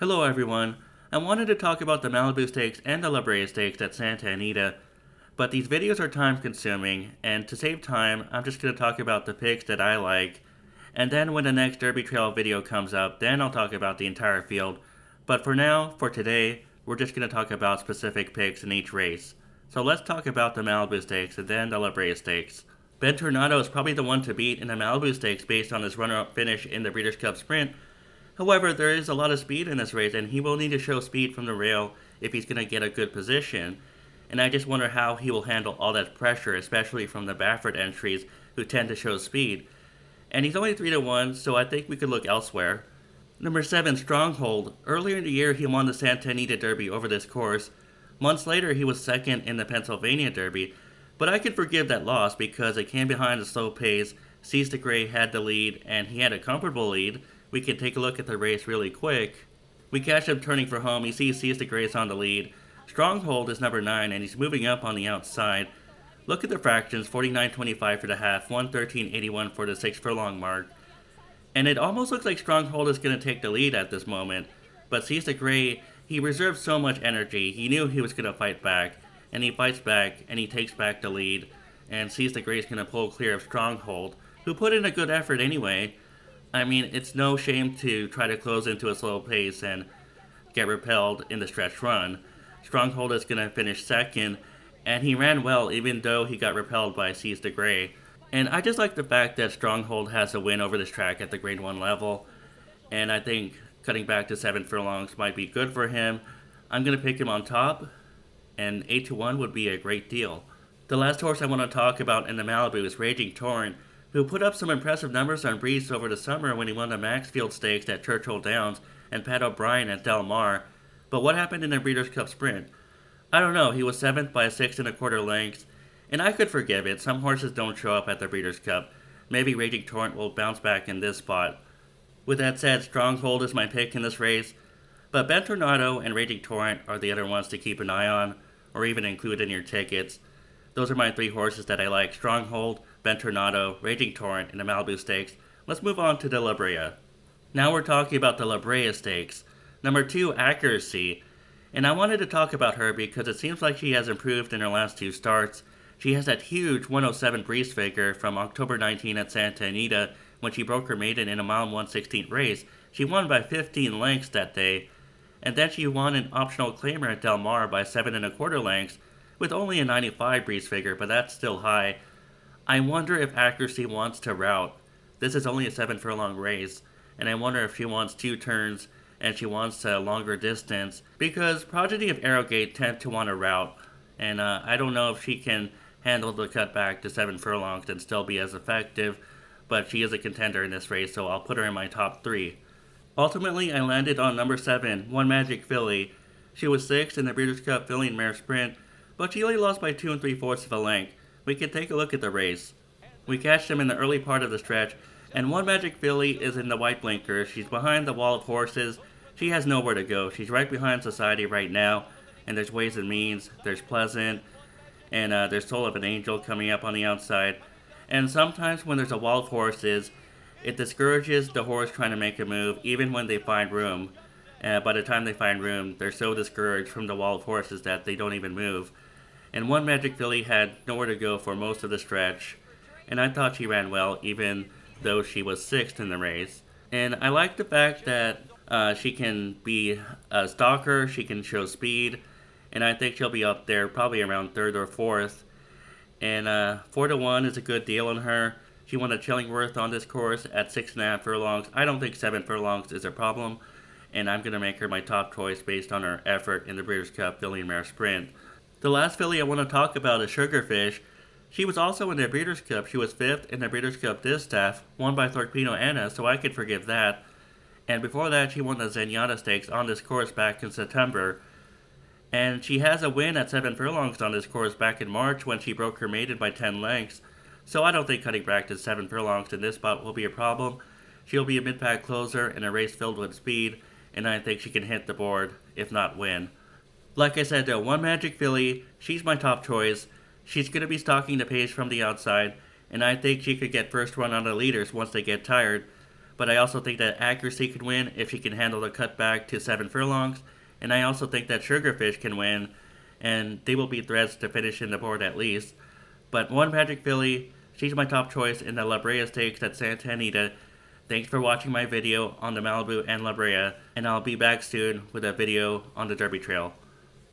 Hello everyone. I wanted to talk about the Malibu Stakes and the Brea Stakes at Santa Anita, but these videos are time consuming, and to save time, I'm just going to talk about the picks that I like, and then when the next Derby Trail video comes up, then I'll talk about the entire field. But for now, for today, we're just going to talk about specific picks in each race. So let's talk about the Malibu Stakes and then the Brea Stakes. Ben Tornado is probably the one to beat in the Malibu Stakes based on his runner-up finish in the Breeders' Cup Sprint. However, there is a lot of speed in this race, and he will need to show speed from the rail if he's going to get a good position. And I just wonder how he will handle all that pressure, especially from the Baffert entries who tend to show speed. And he's only 3 to 1, so I think we could look elsewhere. Number 7, Stronghold. Earlier in the year, he won the Santa Anita Derby over this course. Months later, he was second in the Pennsylvania Derby, but I could forgive that loss because it came behind a slow pace. Seas the Gray had the lead, and he had a comfortable lead. We can take a look at the race really quick. We catch him turning for home. You see Seas the Gray's on the lead. Stronghold is number 9, and he's moving up on the outside. Look at the fractions, 49.25 for the half, 113.81 for the 6 furlong mark. And it almost looks like Stronghold is going to take the lead at this moment. But Seas the Gray, he reserved so much energy. He knew he was going to fight back. And he fights back, and he takes back the lead. And Seas the Gray is going to pull clear of Stronghold, who put in a good effort anyway. I mean, it's no shame to try to close into a slow pace and get repelled in the stretch run. Stronghold is going to finish second, and he ran well even though he got repelled by Seas the Gray. And I just like the fact that Stronghold has a win over this track at the Grade 1 level, and I think cutting back to 7 furlongs might be good for him. I'm going to pick him on top, and 8 to 1 would be a great deal. The last horse I want to talk about in the Malibu is Raging Torrent, who put up some impressive numbers on Breeze over the summer when he won the Maxfield Stakes at Churchill Downs and Pat O'Brien at Del Mar. But what happened in the Breeders' Cup Sprint? I don't know, he was 7th by 6 1/4 lengths, and I could forgive it. Some horses don't show up at the Breeders' Cup. Maybe Raging Torrent will bounce back in this spot. With that said, Stronghold is my pick in this race, but Ben Tornado and Raging Torrent are the other ones to keep an eye on, or even include in your tickets. Those are my 3 horses that I like: Stronghold, Ben Tornado, Raging Torrent, and the Malibu Stakes. Let's move on to the Brea. Now we're talking about the Brea Stakes. Number 2, Accuracy. And I wanted to talk about her because it seems like she has improved in her last 2 starts. She has that huge 107 breeze figure from October 19 at Santa Anita when she broke her maiden in a mile 1/16 race. She won by 15 lengths that day. And then she won an optional claimer at Del Mar by 7 1/4 lengths with only a 95 breeze figure, but that's still high. I wonder if Accuracy wants to route. This is only a 7 furlong race, and I wonder if she wants 2 turns and she wants a longer distance, because Progeny of Arrowgate tend to want to route, and I don't know if she can handle the cut back to 7 furlongs and still be as effective, but she is a contender in this race, so I'll put her in my top 3. Ultimately, I landed on number 7, One Magic Filly. She was 6th in the Breeders' Cup Filly and Mare Sprint, but she only lost by 2 3/4 of a length. We can take a look at the race. We catch them in the early part of the stretch, and One Magic Filly is in the white blinkers. She's behind the wall of horses. She has nowhere to go. She's right behind Society right now, and there's Ways and Means, there's Pleasant, and there's Soul of an Angel coming up on the outside. And sometimes when there's a wall of horses, it discourages the horse trying to make a move, even when they find room. By the time they find room, they're so discouraged from the wall of horses that they don't even move. And One Magic Filly had nowhere to go for most of the stretch, and I thought she ran well, even though she was 6th in the race. And I like the fact that she can be a stalker, she can show speed, and I think she'll be up there probably around 3rd or 4th. And 4 to 1 is a good deal on her. She won a Chillingworth on this course at 6 1/2 furlongs. I don't think 7 furlongs is a problem, and I'm going to make her my top choice based on her effort in the Breeders' Cup Filly and Mare Sprint. The last filly I want to talk about is Sugarfish. She was also in the Breeders' Cup. She was 5th in the Breeders' Cup Distaff, won by Thorpino Anna, so I could forgive that. And before that, she won the Zenyatta Stakes on this course back in September. And she has a win at 7 furlongs on this course back in March when she broke her maiden by 10 lengths. So I don't think cutting back to 7 furlongs in this spot will be a problem. She'll be a mid-pack closer in a race filled with speed, and I think she can hit the board, if not win. Like I said though, One Magic Filly, she's my top choice. She's going to be stalking the pace from the outside, and I think she could get first run on the leaders once they get tired. but I also think that Accuracy can win if she can handle the cutback to 7 furlongs, and I also think that Sugarfish can win, and they will be threats to finish in the board at least. But one Magic Filly, she's my top choice in the La Brea Stakes at Santa Anita. Thanks for watching my video on the Malibu and La Brea, and I'll be back soon with a video on the Derby Trail.